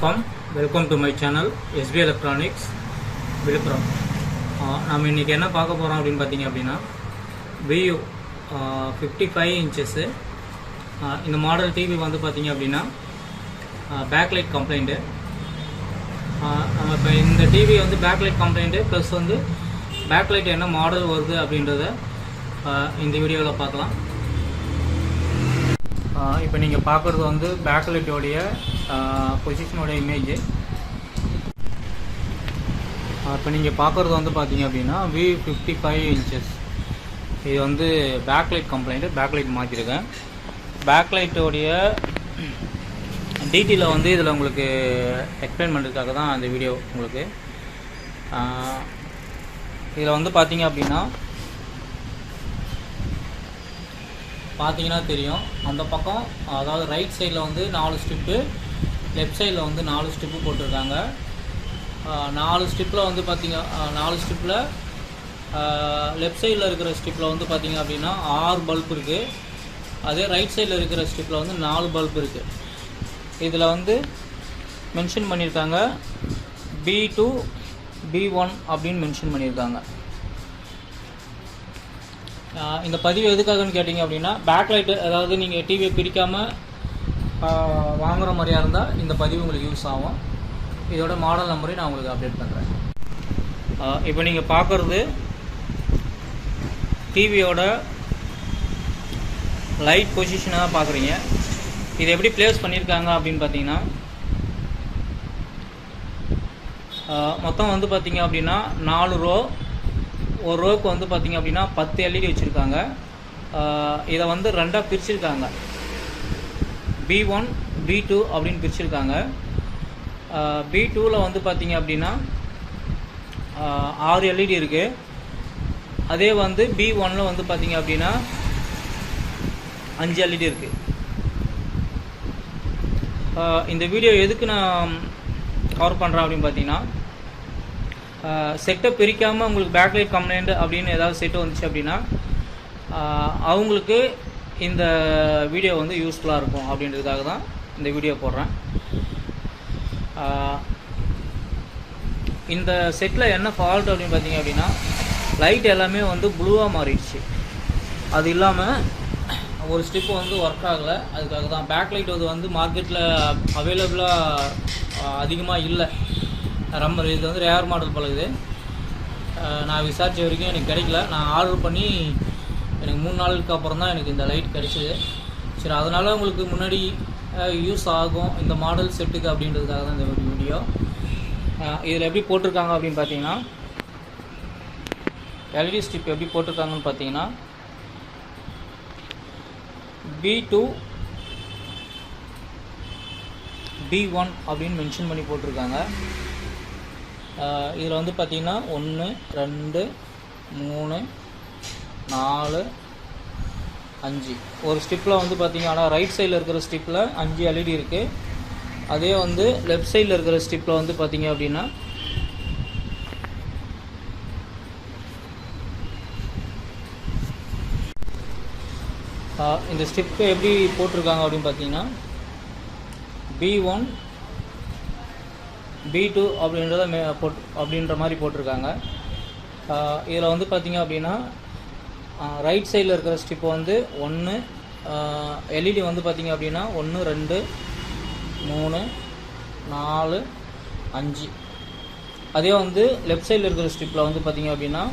வணக்கம், welcome to my channel SP electronics Villupuram. நம்ம இன்றைக்கி என்ன பார்க்க போகிறோம் அப்படின்னு பார்த்தீங்க அப்படின்னா வியூ 55 இன்ச்சஸ்ஸு. இந்த மாடல் டிவி வந்து பார்த்தீங்க அப்படின்னா பேக்லைட் கம்ப்ளைண்ட்டு. நம்ம இப்போ இந்த டிவி வந்து பேக்லைட் கம்ப்ளைண்ட்டு ப்ளஸ் வந்து பேக்லைட் என்ன மாடல் வருது அப்படின்றத இந்த வீடியோவில் பார்க்கலாம். இப்போ நீங்கள் பார்க்குறது வந்து பேக்லைட்டோடைய பொசிஷனோட இமேஜ். இப்போ நீங்கள் பார்க்குறது வந்து பார்த்தீங்க அப்படின்னா வியூ 55 இன்ச்சஸ். இது வந்து பேக்லைட் கம்ப்ளைண்ட்டு, பேக்லைட் மாற்றிருக்கேன். பேக்லைட்டோடைய டீட்டெயிலை வந்து இதில் உங்களுக்கு எக்ஸ்பிளைன் பண்ணுறதுக்காக தான் அந்த வீடியோ. உங்களுக்கு இதில் வந்து பார்த்தீங்க அப்படின்னா பார்த்தீங்கன்னா தெரியும், அந்த பக்கம் அதாவது ரைட் சைடில் வந்து 4 ஸ்ட்ரிப்பு, லெஃப்ட் சைடில் வந்து 4 ஸ்ட்ரிப்பு போட்டிருக்காங்க. 4 ஸ்ட்ரிப்பில் வந்து பார்த்தீங்க 4 ஸ்ட்ரிப்பில் லெஃப்ட் சைடில் இருக்கிற ஸ்ட்ரிப்பில் வந்து பார்த்தீங்க அப்படின்னா 6 பல்ப் இருக்குது. அதே ரைட் சைடில் இருக்கிற ஸ்ட்ரிப்பில் வந்து 4 பல்ப் இருக்குது. இதில் வந்து மென்ஷன் பண்ணியிருக்காங்க B2 B1 அப்படின்னு மென்ஷன் பண்ணியிருக்காங்க. இந்த பதிவு எதுக்காகன்னு கேட்டிங்க அப்படின்னா பேக்லைட்டு, அதாவது நீங்கள் டிவியை பிரிக்காமல் வாங்குகிற மாதிரியாக இருந்தால் இந்த பதிவு உங்களுக்கு யூஸ் ஆகும். இதோட மாடல் நம்பரையும் நான் உங்களுக்கு அப்டேட் பண்ணுறேன். இப்போ நீங்கள் பார்க்குறது டிவியோட லைட் பொசிஷனாக பார்க்குறீங்க. இதை எப்படி ப்ளேஸ் பண்ணியிருக்காங்க அப்படின்னு பார்த்தீங்கன்னா மொத்தம் வந்து பார்த்தீங்க அப்படின்னா 4 ரோ. ஒரு ரோவுக்கு வந்து பார்த்திங்க அப்படின்னா 10 எல்இடி வச்சுருக்காங்க. இதை வந்து 2ஆக பிரிச்சுருக்காங்க. B1 B2 அப்படின்னு பிரிச்சுருக்காங்க. B2வில் வந்து பார்த்திங்க அப்படின்னா 6 எல்இடி இருக்குது. அதே வந்து B1ல் வந்து பார்த்திங்க அப்படின்னா 5 எல்இடி இருக்குது. இந்த வீடியோ எதுக்கு நான் கவர் பண்ணுறேன் அப்படின்னு பார்த்தீங்கன்னா செட்டை பிரிக்காமல் உங்களுக்கு பேக்லைட் கம்ப்ளைண்ட் அப்படின்னு ஏதாவது செட்டு வந்துச்சு அப்படின்னா அவங்களுக்கு இந்த வீடியோ வந்து யூஸ்ஃபுல்லாக இருக்கும் அப்படின்றதுக்காக தான் இந்த வீடியோ போடுறேன். இந்த செட்டில் என்ன ஃபால்ட் அப்படின்னு பார்த்தீங்க அப்படின்னா லைட் எல்லாமே வந்து ப்ளூவாக மாறிடுச்சு. அது இல்லாமல் ஒரு ஸ்ட்ரிப்பு வந்து ஒர்க் ஆகலை. அதுக்காக தான் பேக்லைட் வந்து மார்க்கெட்டில் அவைலபிளாக அதிகமாக இல்லை. ரொம்ப இது வந்து ரேர் மாடல் பழகுது. நான் விசாரித்த வரைக்கும் எனக்கு கிடைக்கல. நான் ஆர்டர் பண்ணி எனக்கு 3 நாளுக்கு அப்புறம் தான் எனக்கு இந்த லைட் கிடைச்சிது. சரி, அதனால் உங்களுக்கு முன்னாடி யூஸ் ஆகும் இந்த மாடல் செட்டுக்கு அப்படின்றதுக்காக தான் இந்த ஒரு வீடியோ. இதில் எப்படி போட்டிருக்காங்க அப்படின்னு பார்த்தீங்கன்னா எல்இடி ஸ்ட்ரிப் எப்படி போட்டிருக்காங்கன்னு பார்த்தீங்கன்னா B2 B1 அப்படின்னு மென்ஷன் பண்ணி போட்டிருக்காங்க. இதில் வந்து பார்த்திங்கன்னா 1 2 3 4 5 ஒரு ஸ்ட்ரிப்பில் வந்து பார்த்திங்கன்னா ரைட் சைடில் இருக்கிற ஸ்ட்ரிப்பில் 5 எல்இடி இருக்குது. அதே வந்து லெஃப்ட் சைடில் இருக்கிற ஸ்ட்ரிப்பில் வந்து பார்த்திங்க அப்படின்னா இந்த ஸ்ட்ரிப்பு எப்படி போட்டிருக்காங்க அப்படின்னு பார்த்தீங்கன்னா B1 B2 அப்படின்ற மாதிரி போட்டிருக்காங்க. இதில் வந்து பார்த்திங்க அப்படின்னா ரைட் சைடில் இருக்கிற ஸ்ட்ரிப்பு வந்து 1 எல்இடி வந்து பார்த்திங்க அப்படின்னா 1 2 3 4 5. அதே வந்து லெஃப்ட் சைடில் இருக்கிற ஸ்ட்ரிப்பில் வந்து பார்த்திங்க அப்படின்னா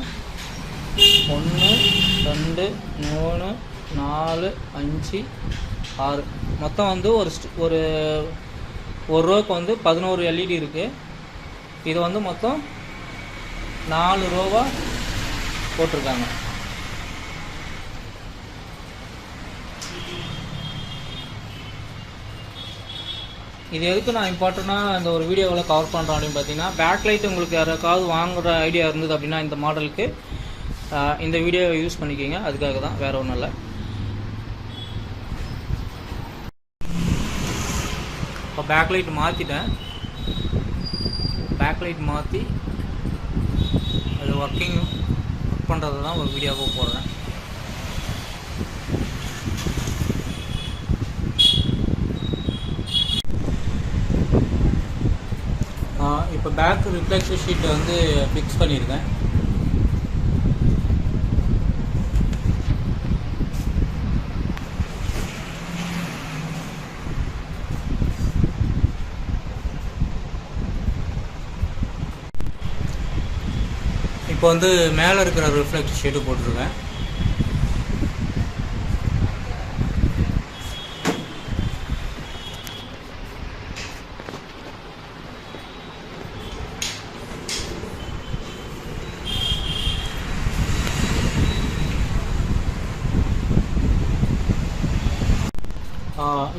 1 2 3 4 5 6 மொத்தம் வந்து ஒரு ரோவுக்கு வந்து 11 எல்இடி இருக்குது. இது வந்து மொத்தம் 4 ரோவாக போட்டிருக்காங்க. இது எதுக்கு நான் இம்பார்ட்டண்ட்டாக இந்த ஒரு வீடியோவில் கவர் பண்ணுறேன் அப்படின்னு பார்த்தீங்கன்னா பேக்லைட் உங்களுக்கு யாருக்காவது வாங்குகிற ஐடியா இருந்தது அப்படின்னா இந்த மாடலுக்கு இந்த வீடியோவை யூஸ் பண்ணிக்கிங்க. அதுக்காக தான், வேறு ஒன்றும் இல்லை. இப்போ பேக்லைட் மாற்றிட்டேன். பேக்லைட் மாற்றி அது ஒர்க் பண்ணுறது தான் ஒரு வீடியோவாக போடுறேன். இப்போ பேக் ரிஃப்ளெக்ஷன் ஷீட் வந்து ஃபிக்ஸ் பண்ணியிருக்கேன். இப்போ வந்து மேலே இருக்கிற ரிஃப்ளெக்ஷன் ஷீட்டு போட்டிருக்கேன்.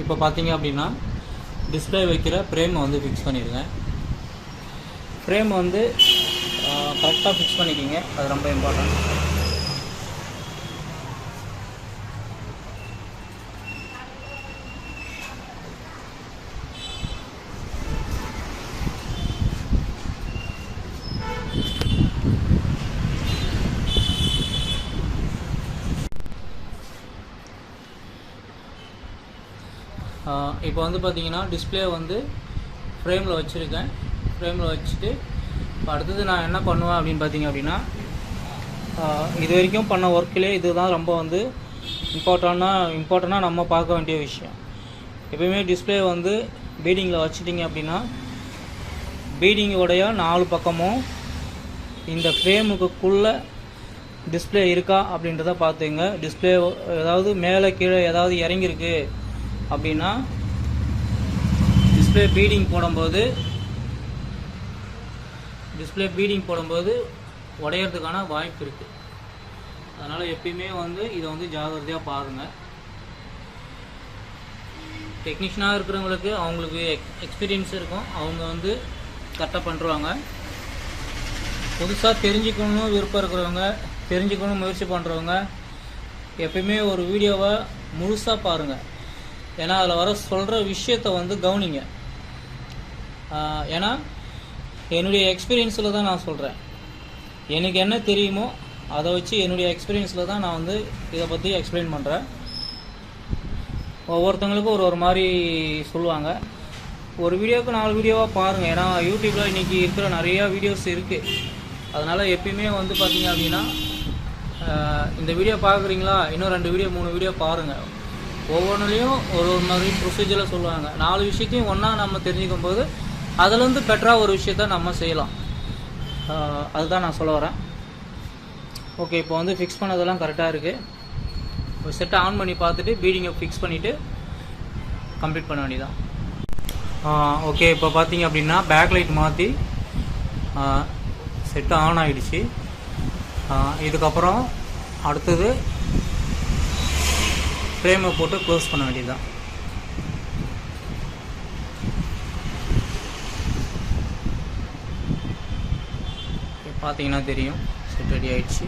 இப்போ பார்த்தீங்க அப்படின்னா டிஸ்பிளே வைக்கிற ஃப்ரேம் வந்து ஃபிக்ஸ் பண்ணியிருக்கேன். ஃப்ரேம் வந்து கரெக்டாக ஃபிக்ஸ் பண்ணிக்கிங்க, அது ரொம்ப இம்பார்ட்டன்ட். இப்போ வந்து பார்த்தீங்கன்னா டிஸ்பிளே வந்து ஃப்ரேமில் வச்சுருக்கேன். ஃப்ரேமில் வச்சுட்டு இப்போ அடுத்தது நான் என்ன பண்ணுவேன் அப்படின்னு பார்த்தீங்க அப்படின்னா, இது வரைக்கும் பண்ண ஒர்க்கிலே இதுதான் ரொம்ப வந்து இம்பார்ட்டண்ட்டாக நம்ம பார்க்க வேண்டிய விஷயம். எப்பயுமே டிஸ்பிளே வந்து பீடிங்கில் வச்சுட்டிங்க அப்படின்னா பீடிங்கோடைய 4 பக்கமும் இந்த ஃப்ரேமுக்குள்ளே டிஸ்பிளே இருக்கா அப்படின்றத பார்த்துங்க. டிஸ்பிளே ஏதாவது மேலே கீழே ஏதாவது இறங்கியிருக்கு அப்படின்னா டிஸ்பிளே பீடிங் போடும்போது உடையிறதுக்கான வாய்ப்பு இருக்குது. அதனால் எப்பயுமே வந்து இதை வந்து ஜாகிரதையாக பாருங்கள். டெக்னீஷியனாக இருக்கிறவங்களுக்கு அவங்களுக்கு எக்ஸ்பீரியன்ஸ் இருக்கும், அவங்க வந்து கரெக்டாக பண்ணுறாங்க. புதுசாக தெரிஞ்சுக்கணும்னு விருப்பம் இருக்கிறவங்க, தெரிஞ்சுக்கணும் முயற்சி பண்ணுறவங்க எப்பயுமே ஒரு வீடியோவை முழுசாக பாருங்கள். ஏன்னா அதில் வர சொல்கிற விஷயத்தை வந்து கவனிங்க. ஏன்னா என்னுடைய எக்ஸ்பீரியன்ஸில் தான் நான் சொல்கிறேன். எனக்கு என்ன தெரியுமோ அதை வச்சு என்னுடைய எக்ஸ்பீரியன்ஸில் தான் நான் வந்து இதை பற்றி எக்ஸ்பிளைன் பண்ணுறேன். ஒவ்வொருத்தங்களுக்கும் ஒரு மாதிரி சொல்லுவாங்க. ஒரு வீடியோவுக்கு 4 வீடியோவாக பாருங்கள். ஏன்னா யூடியூப்பில் இன்றைக்கி இருக்கிற நிறையா வீடியோஸ் இருக்குது. அதனால் எப்பயுமே வந்து பார்த்தீங்க அப்படின்னா இந்த வீடியோ பார்க்குறீங்களா, இன்னும் 2 வீடியோ 3 வீடியோ பாருங்கள். ஒவ்வொன்றுலேயும் ஒரு மாதிரி ப்ரொசீஜரில் சொல்லுவாங்க. 4 விஷயத்தையும் ஒன்றா நம்ம தெரிஞ்சுக்கும் போது அதுலேருந்து பெட்டராக ஒரு விஷயத்த நம்ம செய்யலாம். அதுதான் நான் சொல்ல வரேன். ஓகே, இப்போ வந்து ஃபிக்ஸ் பண்ணதெல்லாம் கரெக்டாக இருக்குது. ஒரு செட்டை ஆன் பண்ணி பார்த்துட்டு பீடிங்கை ஃபிக்ஸ் பண்ணிவிட்டு கம்ப்ளீட் பண்ண வேண்டியதான். ஓகே, இப்போ பார்த்தீங்க அப்படின்னா பேக்லைட் மாற்றி செட்டு ஆன் ஆகிடுச்சு. இதுக்கப்புறம் அடுத்தது ஃப்ரேமை போட்டு க்ளோஸ் பண்ண வேண்டியதுதான். பார்த்தீங்கன்னா தெரியும், செட் ரெடி ஆகிடுச்சு.